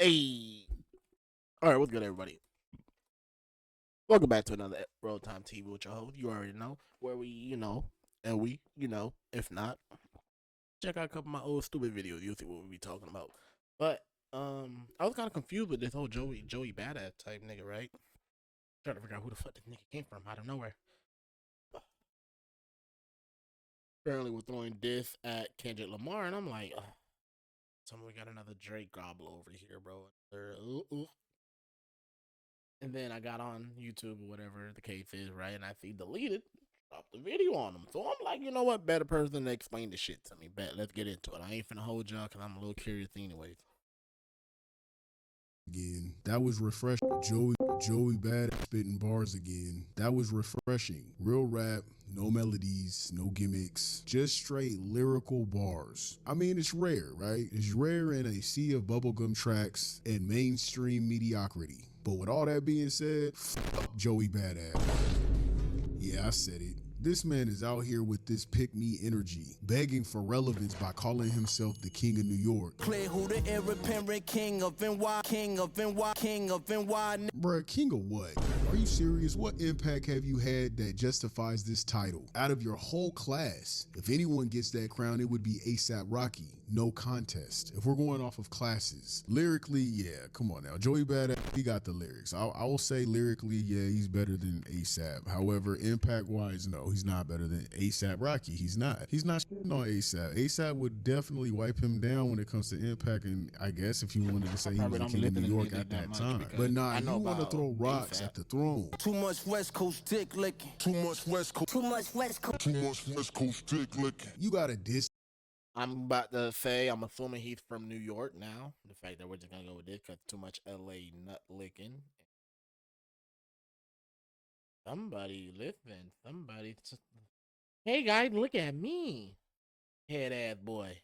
Hey, all right, what's good, everybody? Welcome back to another RollTime TV with your host. You already know where if not, check out a couple of my old stupid videos. You'll see what we be talking about. But I was kind of confused with this whole Joey Bada type nigga, right? Trying to figure out who the fuck this nigga came from out of nowhere. Apparently, we're throwing this at Kendrick Lamar, and I'm like, someone got another Drake gobble over here, bro. And then I got on YouTube or whatever the case is, right? And I see deleted, dropped the video on them. So I'm like, you know what? Better person to explain the shit to me. Bet, let's get into it. I ain't finna hold y'all because I'm a little curious anyways. Again, that was refreshing. Joey Bad spitting bars again. That was refreshing. Real rap, no melodies, no gimmicks, just straight lyrical bars. I mean, it's rare, right? It's rare in a sea of bubblegum tracks and mainstream mediocrity. But with all that being said, fuck Joey Badass. Yeah, I said it. This man is out here with this pick-me energy, begging for relevance by calling himself the king of New York. Play who the irreparent king of NY, king of NY, king of NY. Bruh, king of what? Are you serious? What impact have you had that justifies this title? Out of your whole class, if anyone gets that crown, it would be ASAP Rocky. No contest. If we're going off of classes. Lyrically, yeah, come on now. Joey Badass, he got the lyrics. I will say lyrically, yeah, he's better than ASAP. However, impact-wise, no, he's not better than ASAP Rocky. He's not. He's not shitting on ASAP. ASAP would definitely wipe him down when it comes to impact, and I guess if you wanted to say he was the king of New York at that time. But nah, you want to throw rocks at the throne. Too much West Coast dick licking. Too much West Coast. Too much West Coast. Too much West Coast dick licking. You gotta diss. I'm about to say, I'm assuming he's from New York now. The fact that we're just gonna go with this because too much LA nut licking. Somebody listen. Somebody. Hey guys, look at me. Head ass boy.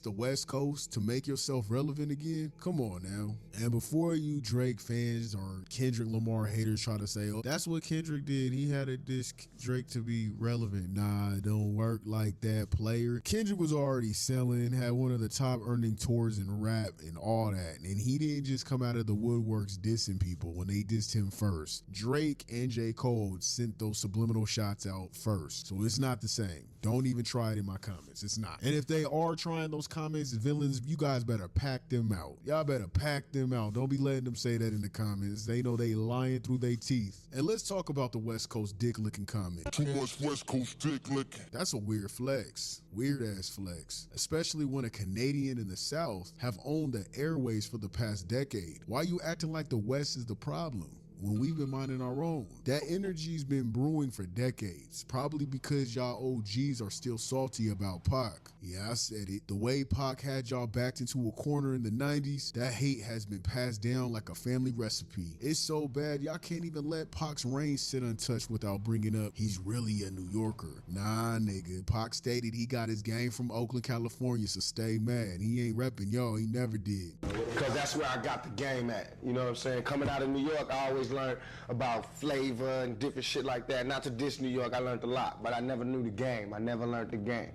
The West Coast to make yourself relevant again? Come on now. And before you Drake fans or Kendrick Lamar haters try to say, oh, that's what Kendrick did. He had to diss Drake to be relevant. Nah, it don't work like that, player. Kendrick was already selling, had one of the top earning tours in rap and all that. And he didn't just come out of the woodworks dissing people when they dissed him first. Drake and J. Cole sent those subliminal shots out first. So it's not the same. Don't even try it in my comments. It's not. And if they are trying those comments, villains, you guys better pack them out. Y'all better pack them out. Don't be letting them say that in the comments. They know they lying through their teeth. And let's talk about the West Coast dick licking comment. Too much West Coast dick licking. That's a weird flex. Weird ass flex. Especially when a Canadian in the South have owned the airways for the past decade. Why you acting like the West is the problem when we've been minding our own? That energy's been brewing for decades, probably because y'all OGs are still salty about Pac. Yeah, I said it. The way Pac had y'all backed into a corner in the 90s, that hate has been passed down like a family recipe. It's so bad, y'all can't even let Pac's reign sit untouched without bringing up he's really a New Yorker. Nah, nigga. Pac stated he got his game from Oakland, California, so stay mad. He ain't repping y'all, he never did. Because that's where I got the game at. You know what I'm saying? Coming out of New York, I always learned about flavor and different shit like that. Not to diss New York, I learned a lot, but I never knew the game. I never learned the game.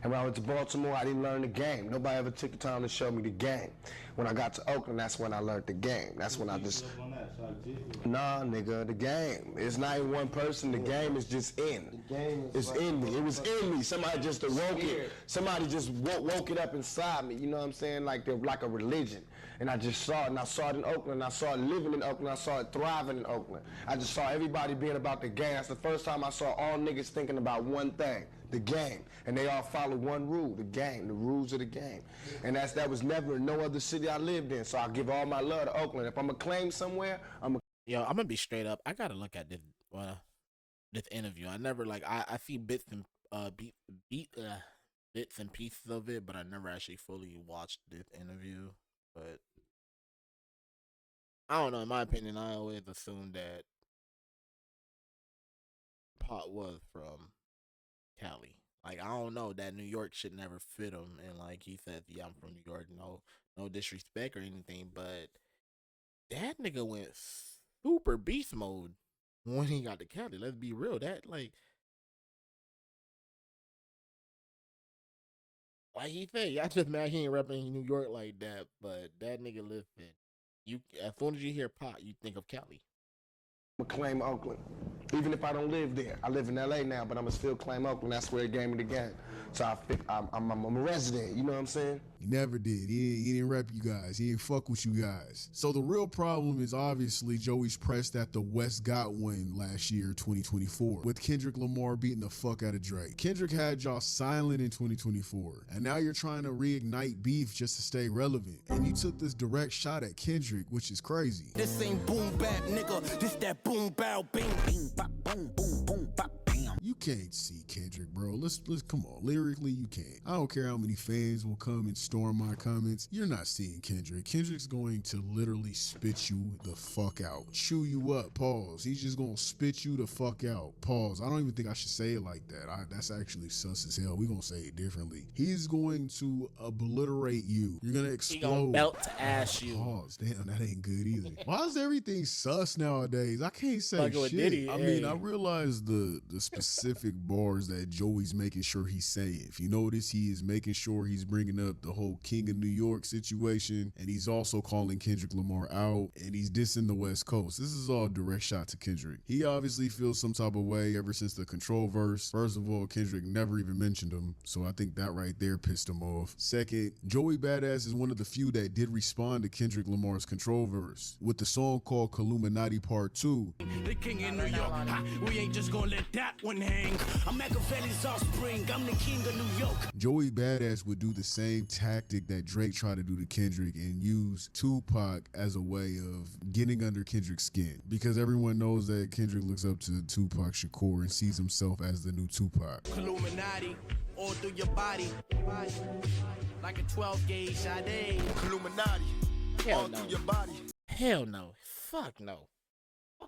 And when I went to Baltimore, I didn't learn the game. Nobody ever took the time to show me the game. When I got to Oakland, that's when I learned the game. That's when I just... Nah, nigga, the game. It's not in one person. The game is just in. The game is it's in me. It was in me. Somebody just awoke it. Somebody just woke it up inside me. You know what I'm saying? Like a religion. And I just saw it, and I saw it in Oakland. I saw it living in Oakland. I saw it thriving in Oakland. I just saw everybody being about the game. That's the first time I saw all niggas thinking about one thing, the game. And they all followed one rule, the game, the rules of the game. And that was never in no other city I lived in. So I give all my love to Oakland. If I'm going to claim somewhere, Yo, I'm gonna be straight up. I gotta look at this interview. I never I see bits and bits and pieces of it, but I never actually fully watched this interview. But I don't know. In my opinion, I always assumed that Pot was from Cali. Like, I don't know, that New York should never fit him. And like he said, yeah, I'm from New York. No disrespect or anything, but that nigga went super beast mode when he got to Cali. Let's be real. That Like he said, y'all just mad he ain't repping New York like that, but that nigga live in. You as soon as you hear Pop, you think of Cali. I'ma claim Oakland. Even if I don't live there. I live in LA now, but I'ma still claim Oakland. That's where it gave me the game. So I'm a resident, you know what I'm saying? He never did. He didn't rep you guys. He didn't fuck with you guys. So the real problem is obviously Joey's pressed that the West got win last year, 2024, with Kendrick Lamar beating the fuck out of Drake. Kendrick had y'all silent in 2024, and now you're trying to reignite beef just to stay relevant. And you took this direct shot at Kendrick, which is crazy. This ain't boom bap, nigga. This that boom bow bing bing bop boom boom boom bop. You can't see Kendrick, bro. Let's come on. Lyrically, you can't. I don't care how many fans will come and storm my comments. You're not seeing Kendrick. Kendrick's going to literally spit you the fuck out. Chew you up. Pause. He's just gonna spit you the fuck out. Pause. I don't even think I should say it like that. That's actually sus as hell. We're gonna say it differently. He's going to obliterate you. You're gonna explode. He gonna belt to ass you. Pause. Damn, that ain't good either. Why is everything sus nowadays? I can't say Fucking with shit. Diddy, I hey. mean, I realize the specific bars that Joey's making sure he's saying. If you notice, he is making sure he's bringing up the whole King of New York situation, and he's also calling Kendrick Lamar out, and he's dissing the West Coast. This is all direct shot to Kendrick. He obviously feels some type of way ever since the Control verse. First of all, Kendrick never even mentioned him, so I think that right there pissed him off. Second, Joey Badass is one of the few that did respond to Kendrick Lamar's Control verse with the song called Illuminati Part 2. The king in New York. We ain't just gonna let that one hang. I'm Machiavelli's offspring. I'm the king of New York. Joey Badass would do the same tactic that Drake tried to do to Kendrick and use Tupac as a way of getting under Kendrick's skin, because everyone knows that Kendrick looks up to Tupac Shakur and sees himself as the new Tupac. Illuminati all through your body. Like a 12 gauge Sade. Illuminati. Hell no. Your body. Hell no. Fuck no.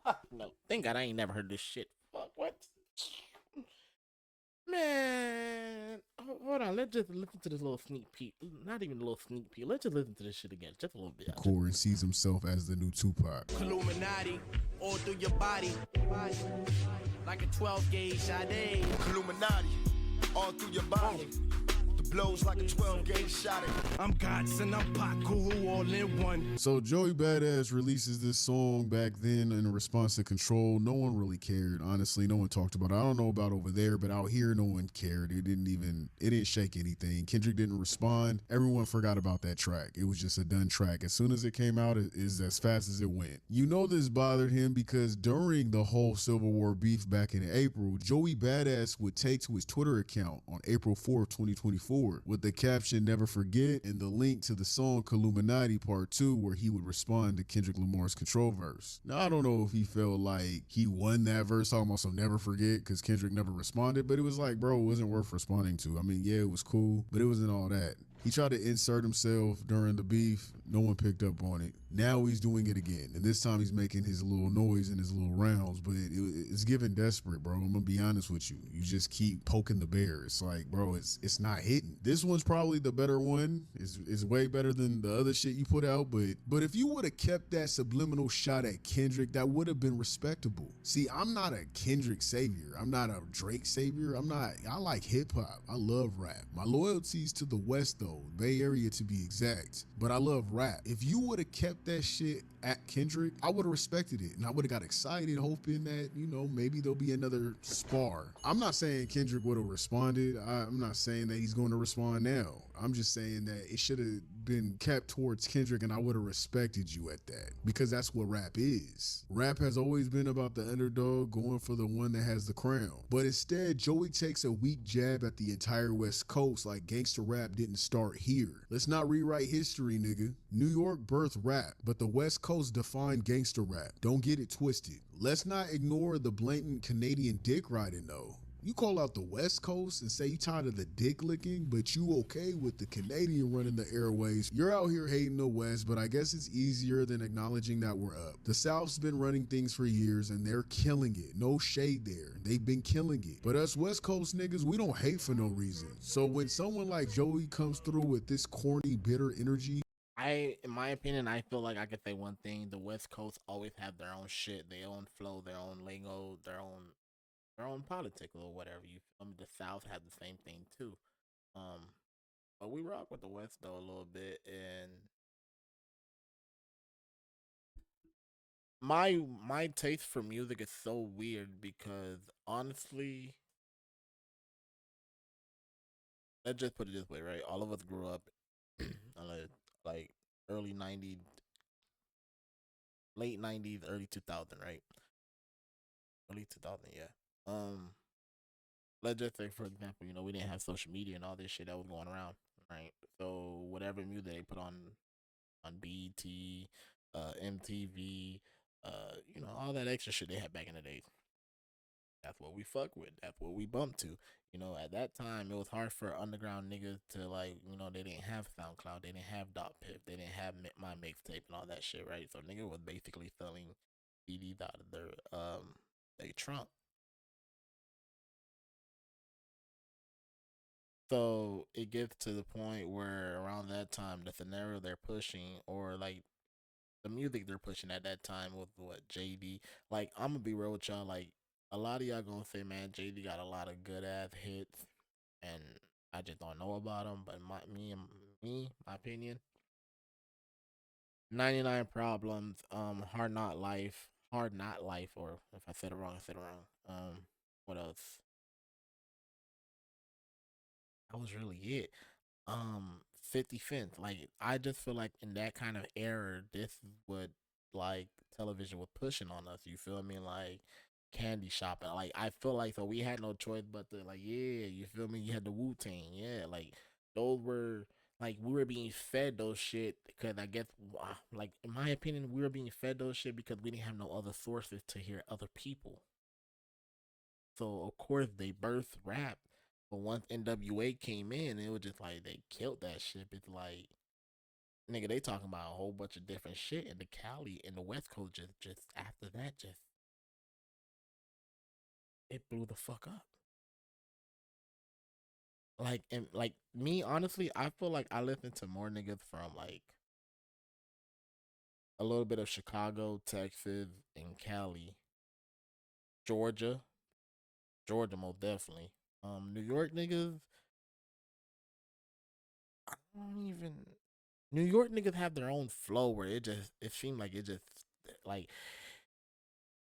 Fuck no. Thank God I ain't never heard this shit. Fuck what? Man, hold on. Let's just listen to this little sneak peek. Not even a little sneak peek. Let's just listen to this shit again, just a little bit. Shakur and sees himself as the new Tupac. Illuminati all through your body. Like a 12 gauge Sade. Illuminati. All through your body. The blows like a 12 gauge shot. I'm God's and I'm Paku all in one. So Joey Badass releases this song back then in response to Control. No one really cared. Honestly, no one talked about it. I don't know about over there, but out here, no one cared. It didn't shake anything. Kendrick didn't respond. Everyone forgot about that track. It was just a done track. As soon as it came out, it is as fast as it went. You know this bothered him because during the whole Civil War beef back in April, Joey Badass would take to his Twitter account on April 4th, 2024, with the caption "Never Forget" and the link to the song Illuminati Part 2, where he would respond to Kendrick Lamar's Control verse. Now, I don't know if he felt like he won that verse, talking about some "Never Forget" because Kendrick never responded, but it was like, bro, it wasn't worth responding to. I mean, yeah, it was cool, but it wasn't all that. He tried to insert himself during the beef. No one picked up on it. Now he's doing it again. And this time he's making his little noise and his little rounds, but it's giving desperate, bro. I'm going to be honest with you. You just keep poking the bear. It's like, bro, it's not hitting. This one's probably the better one. It's way better than the other shit you put out, but if you would have kept that subliminal shot at Kendrick, that would have been respectable. See, I'm not a Kendrick savior. I'm not a Drake savior. I like hip hop. I love rap. My loyalty's to the West though, Bay Area to be exact, but I love rap. If you would have kept that shit at Kendrick, I would have respected it, and I would have got excited hoping that, maybe there'll be another spar. I'm not saying Kendrick would have responded. I'm not saying that he's going to respond now. I'm just saying that it should have been kept towards Kendrick, and I would have respected you at that, because that's what rap is. Rap has always been about the underdog going for the one that has the crown. But instead, Joey takes a weak jab at the entire West Coast like gangster rap didn't start here. Let's not rewrite history, nigga. New York birthed rap, but the West Coast defined gangster rap. Don't get it twisted. Let's not ignore the blatant Canadian dick riding though. You call out the West Coast and say you tired of the dick licking, but you okay with the Canadian running the airways. You're out here hating the West, but I guess it's easier than acknowledging that we're up. The South's been running things for years and they're killing it. No shade there. They've been killing it. But us West Coast niggas, we don't hate for no reason. So when someone like Joey comes through with this corny, bitter energy, in my opinion, I feel like I could say one thing: the West Coast always have their own shit, their own flow, their own lingo, their own politics or whatever. You feel me? The South had the same thing too. But we rock with the West though a little bit, and my taste for music is so weird because honestly, let's just put it this way, right? All of us grew up like early '90s, late '90s, early 2000, right? Early 2000, yeah. Um, let's just say, for example, we didn't have social media and all this shit that was going around, right? So whatever music they put on BT, MTV, all that extra shit they had back in the day. That's what we fuck with. That's what we bump to. At that time, it was hard for underground niggas to like, they didn't have SoundCloud, they didn't have Dot Pip, they didn't have my mixtape and all that shit, right? So nigga was basically selling CDs out of their trunk. So it gets to the point where around that time, the scenario they're pushing, or like the music they're pushing at that time was what JD. Like I'm gonna be real with y'all. Like a lot of y'all gonna say, man, JD got a lot of good ass hits, and I just don't know about them. But my opinion, 99 Problems, Hard Not Life, or if I said it wrong, I said it wrong. What else? That was really it. 50 Cent. Like I just feel like in that kind of era, this is what like television was pushing on us. You feel me? Like candy shopping. Like I feel like so we had no choice but to like, yeah, you feel me? You had the Wu-Tang, yeah, like those were like we were being fed those shit because I guess like in my opinion we were being fed those shit because we didn't have no other sources to hear other people. So of course they birthed rap. But once NWA came in, it was just like they killed that shit. It's like nigga, they talking about a whole bunch of different shit in the Cali in the West Coast. Just after that, just it blew the fuck up. Like and like me, honestly, I feel like I listen to more niggas from like a little bit of Chicago, Texas, and Cali, Georgia, Georgia most definitely. New York niggas, I don't even. New York niggas have their own flow where it seemed like it just like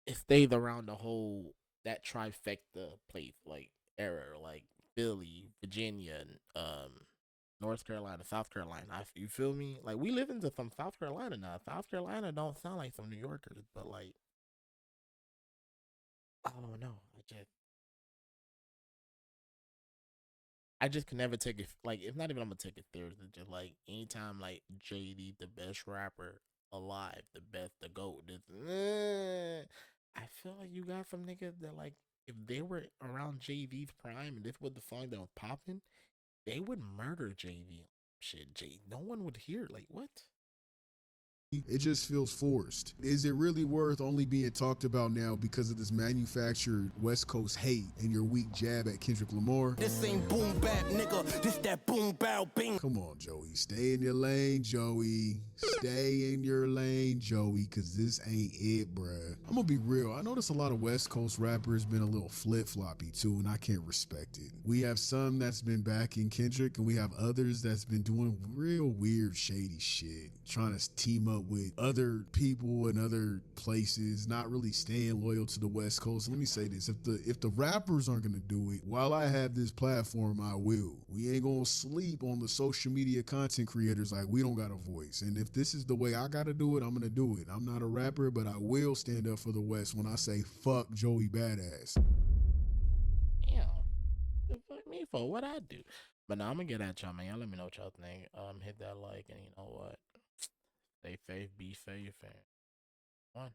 it stays around the whole that trifecta place like era like Philly, Virginia, North Carolina, South Carolina. You feel me? Like we live into some South Carolina now. South Carolina don't sound like some New Yorkers, but like I don't know. I just can never take it. Like it's not even I'm gonna take it serious. It's just like anytime like JD, the best rapper alive, the best, the goat. I feel like you got some niggas that like if they were around JD's prime and this was the song that was popping, they would murder JD. Shit, J. No one would hear. Like what? It just feels forced. Is it really worth only being talked about now because of this manufactured West Coast hate and your weak jab at Kendrick Lamar? This ain't boom bap, nigga. This that boom bow bing. Come on, Joey. Stay in your lane, Joey. Stay in your lane, Joey, because this ain't it, bruh. I'm going to be real. I notice a lot of West Coast rappers been a little flip-floppy, too, and I can't respect it. We have some that's been backing Kendrick, and we have others that's been doing real weird, shady shit, trying to team up with other people and other places, not really staying loyal to the West Coast. Let me say this. If the rappers aren't going to do it, while I have this platform, I will. We ain't going to sleep on the social media content creators like we don't got a voice. And if this is the way I got to do it, I'm going to do it. I'm not a rapper, but I will stand up for the West when I say fuck Joey Badass. Damn. The fuck me for what I do? But now I'm gonna get at y'all, man. Y'all let me know what y'all think. Hit that like, and you know what? Stay safe, be safe, and one.